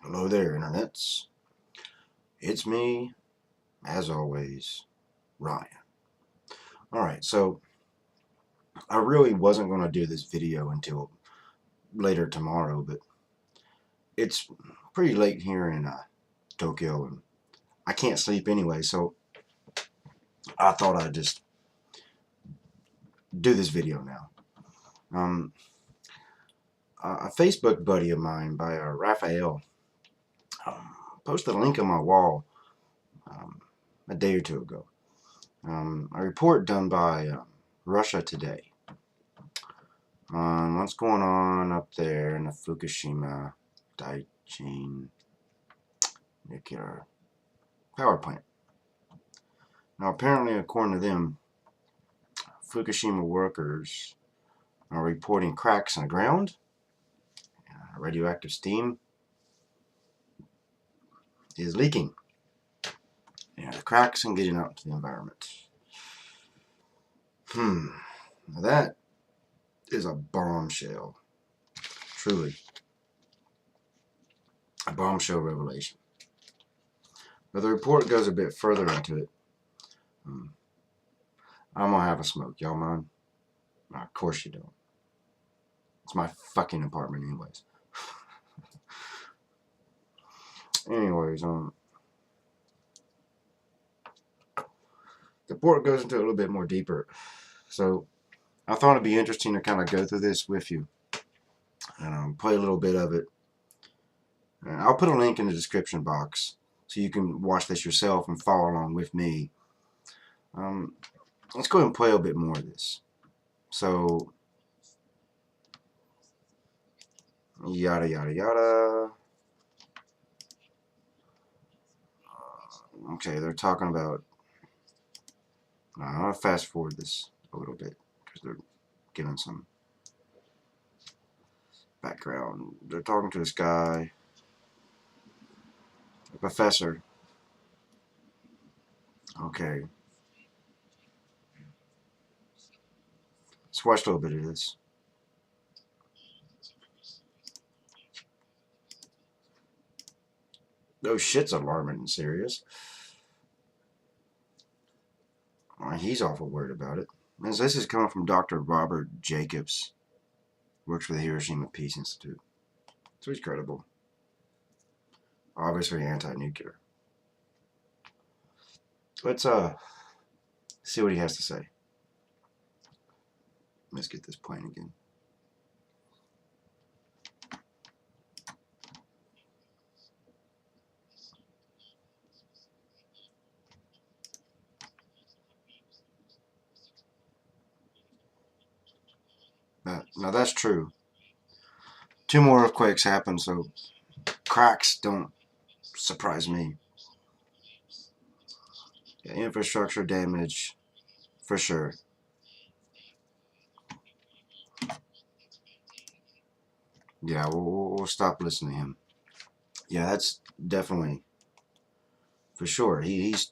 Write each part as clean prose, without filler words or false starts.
Hello there, internets. It's me, as always, Ryan. Alright, so I really wasn't going to do this video until later tomorrow, but it's pretty late here in Tokyo, and I can't sleep anyway, so I thought I'd just do this video now. A Facebook buddy of mine by Raphael posted a link on my wall a day or two ago. A report done by Russia Today on what's going on up there in the Fukushima Daiichi nuclear power plant. Now, apparently, according to them, Fukushima workers are reporting cracks in the ground, radioactive steam is leaking. The cracks and getting out to the environment. Now that is a bombshell. Truly. A bombshell revelation. But the report goes a bit further into it. I'm going to have a smoke. Y'all mind? Of course you don't. It's my fucking apartment anyways. Anyways, the report goes into a little bit more deeper. So I thought it'd be interesting to kind of go through this with you and play a little bit of it. And I'll put a link in the description box so you can watch this yourself and follow along with me. Let's go ahead and play a bit more of this. So, yada yada yada. Okay, they're talking about. I'll fast forward this a little bit because they're giving some background. They're talking to this guy, a professor. Okay. Let's watch a little bit of this. Oh, shit's alarming and serious. He's awful worried about it. As this is coming from Dr. Robert Jacobs, works for the Hiroshima Peace Institute. So he's credible. Obviously anti-nuclear. Let's see what he has to say. Let's get this playing again. Now that's true. 2 more earthquakes happened, so cracks don't surprise me. Yeah, infrastructure damage, for sure. Yeah, we'll stop listening to him. Yeah, that's definitely, for sure. He's,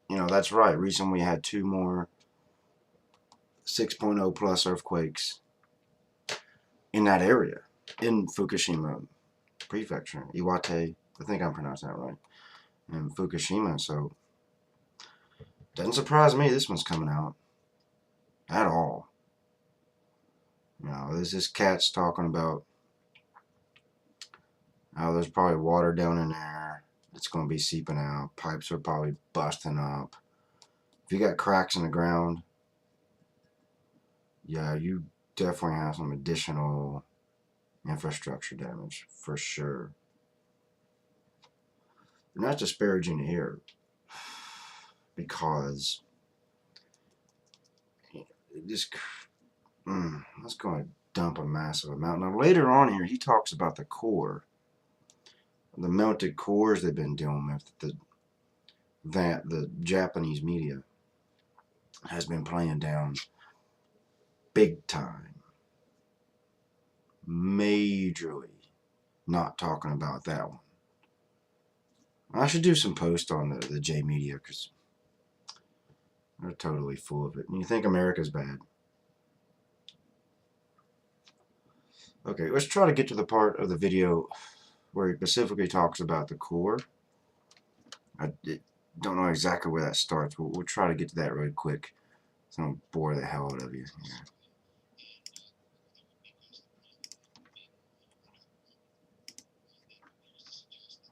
that's right. Recently we had 2 more 6.0 plus earthquakes in that area, in Fukushima Prefecture, Iwate. I think I'm pronouncing that right. In Fukushima, so doesn't surprise me this one's coming out at all. There's this cat's talking about how there's probably water down in there. It's going to be seeping out. Pipes are probably busting up. If you got cracks in the ground, yeah, you definitely have some additional infrastructure damage, for sure. They're not disparaging here, because let's go and dump a massive amount. Now later on here, he talks about the core, the melted cores they've been dealing with. That the Japanese media has been playing down big time, majorly not talking about that one. I should do some posts on the J media because they're totally full of it. And you think America's bad. Okay, let's try to get to the part of the video where he specifically talks about the core. I don't know exactly where that starts. We'll try to get to that really quick. It's going to bore the hell out of you.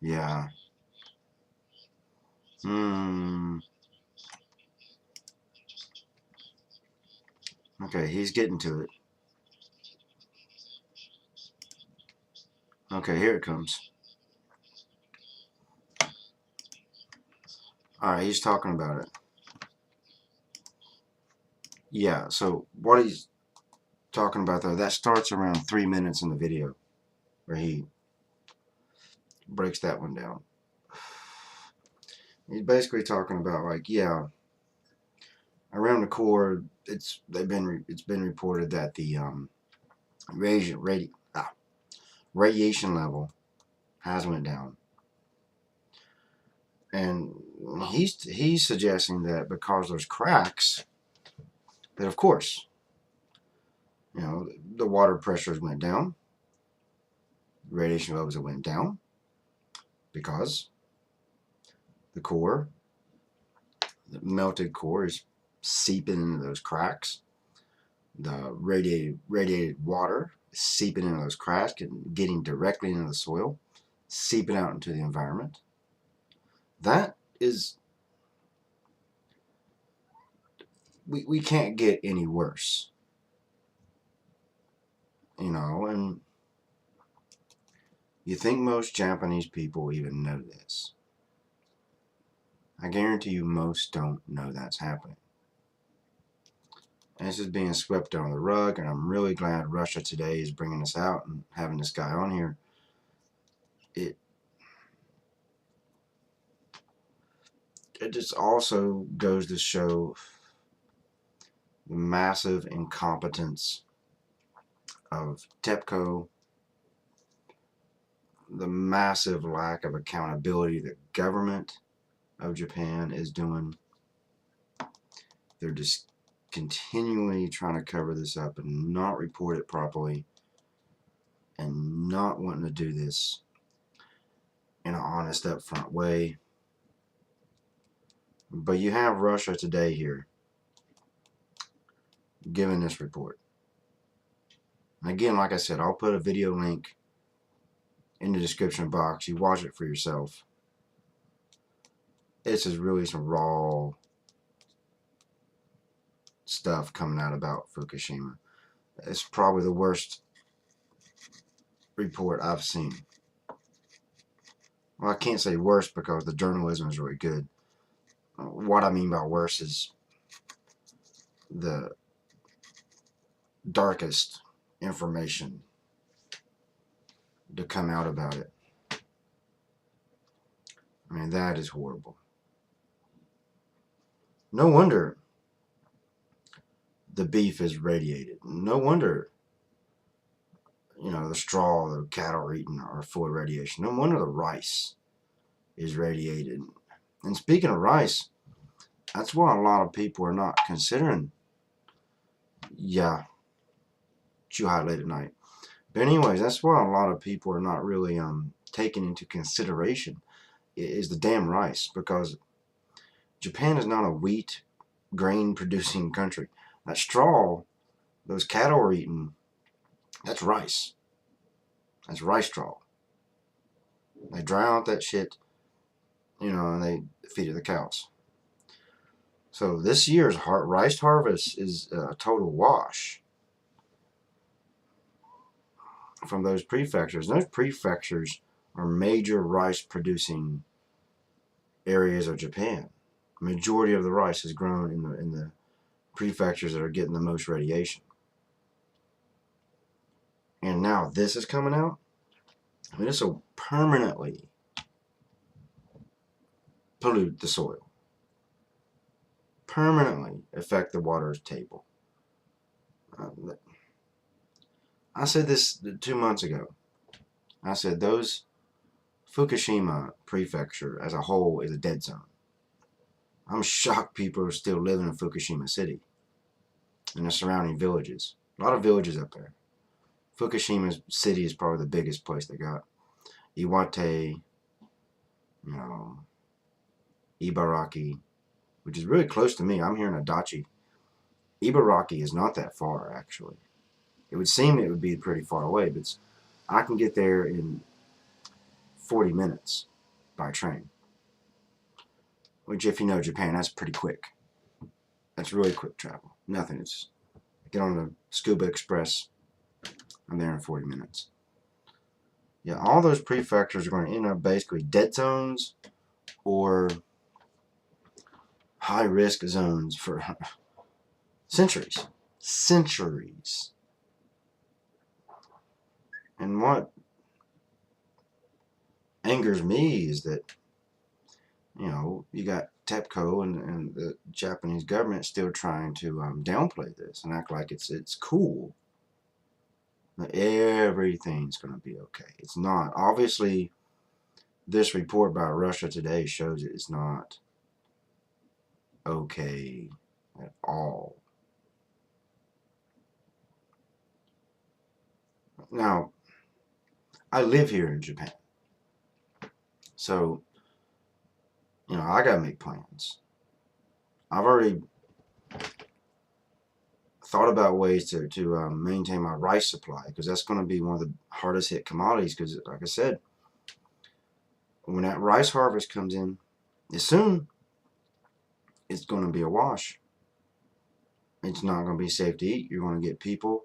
Yeah. Okay, he's getting to it. Okay, here it comes. Alright, he's talking about it. Yeah, so what he's talking about though, that starts around 3 minutes in the video where he breaks that one down. He's basically talking about, like, yeah, around the core, it's been reported that the radiation level has went down, and he's suggesting that because there's cracks, that of course, you know, the water pressures went down, radiation levels went down because the core, the melted core, is seeping into those cracks. The radiated water is seeping into those cracks and getting directly into the soil, seeping out into the environment. That is, we can't get any worse, you know. And you think most Japanese people even know this? I guarantee you most don't know that's happening. And this is being swept under the rug, and I'm really glad Russia Today is bringing this out and having this guy on here. It just also goes to show the massive incompetence of TEPCO, the massive lack of accountability the government of Japan is doing. They're just continually trying to cover this up and not report it properly, and not wanting to do this in an honest, upfront way. But you have Russia Today here giving this report. And again, like I said, I'll put a video link in the description box. You watch it for yourself. This is really some raw stuff coming out about Fukushima. It's probably the worst report I've seen. Well, I can't say worst because the journalism is really good. What I mean by worse is the darkest information to come out about it. I mean, that is horrible. No wonder the beef is radiated. No wonder, you know, the straw the cattle are eating are full of radiation. No wonder the rice is radiated. And speaking of rice, that's why a lot of people are not considering, yeah, too hot late at night. But anyways, that's why a lot of people are not really taking into consideration is the damn rice, because Japan is not a wheat grain producing country. That straw those cattle are eating, that's rice. That's rice straw. They dry out that shit, you know, and they feed it to the cows. So this year's rice harvest is a total wash from those prefectures. And those prefectures are major rice producing areas of Japan. The majority of the rice is grown in the prefectures that are getting the most radiation. And now this is coming out. I mean, this will permanently pollute the soil, permanently affect the water table. I said this 2 months ago. I said those Fukushima prefecture as a whole is a dead zone. I'm shocked people are still living in Fukushima City and the surrounding villages. A lot of villages up there. Fukushima City is probably the biggest place they got. Iwate, you know, Ibaraki, which is really close to me. I'm here in Adachi. Ibaraki is not that far, actually. It would seem it would be pretty far away, but I can get there in 40 minutes by train. Which, if you know Japan, that's pretty quick. That's really quick travel. Nothing. It's get on the Scuba Express. I'm there in 40 minutes. Yeah, all those prefectures are going to end up basically dead zones or high-risk zones for centuries. Centuries. And what angers me is that, you know, you got TEPCO and the Japanese government still trying to downplay this and act like it's cool. That everything's going to be okay. It's not. Obviously, this report by Russia Today shows it's not okay at all. Now, I live here in Japan. So, you know, I got to make plans. I've already thought about ways to maintain my rice supply, because that's going to be one of the hardest hit commodities, because like I said, when that rice harvest comes in, as soon, it's going to be a wash. It's not going to be safe to eat. You're going to get people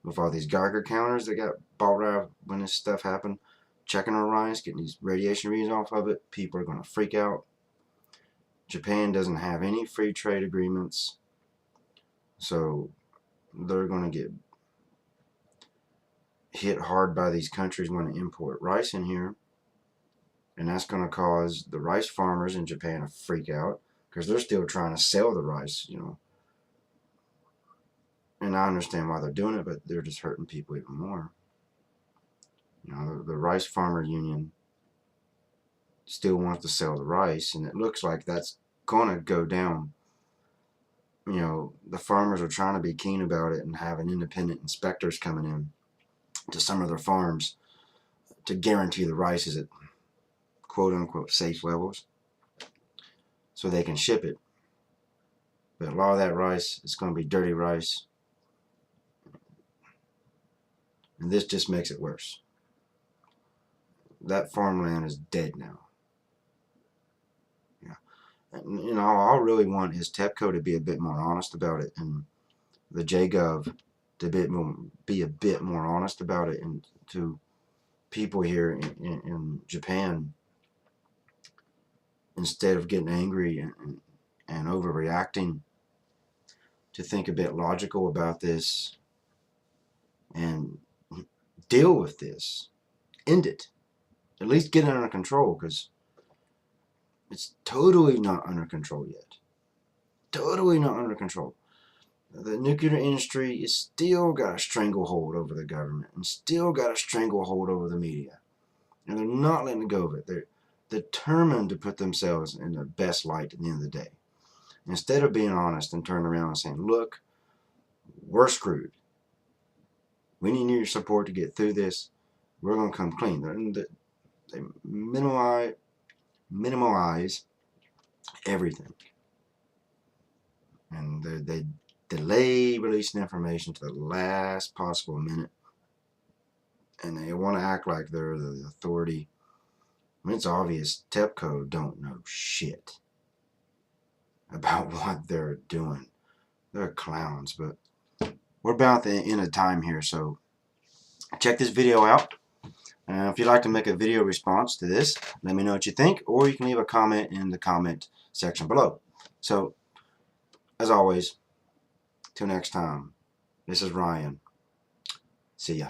with all these Geiger counters that got bought out when this stuff happened, checking our rice, getting these radiation readings off of it. People are going to freak out. Japan doesn't have any free trade agreements, so they're going to get hit hard by these countries when they import rice in here, and that's going to cause the rice farmers in Japan to freak out, because they're still trying to sell the rice, you know. And I understand why they're doing it, but they're just hurting people even more. You know, the rice farmer union still wants to sell the rice, and it looks like that's going to go down. You know, the farmers are trying to be keen about it and having independent inspectors coming in to some of their farms to guarantee the rice is at quote-unquote safe levels so they can ship it. But a lot of that rice is going to be dirty rice, and this just makes it worse. That farmland is dead now. Yeah, and, you know, all I really want is TEPCO to be a bit more honest about it, and the JGov to be a bit more honest about it, and to people here in Japan, instead of getting angry and overreacting, to think a bit logical about this and deal with this, end it, at least get it under control, because it's totally not under control yet. Totally not under control. The nuclear industry is still got a stranglehold over the government and still got a stranglehold over the media. And they're not letting go of it. They're determined to put themselves in the best light at the end of the day. Instead of being honest and turning around and saying, look, we're screwed. We need your support to get through this. We're going to come clean. They minimize everything. And they delay releasing information to the last possible minute. And they want to act like they're the authority. I mean, it's obvious TEPCO don't know shit about what they're doing. They're clowns, but we're about the end of time here, so check this video out. If you'd like to make a video response to this, let me know what you think, or you can leave a comment in the comment section below. So, as always, till next time, this is Ryan. See ya.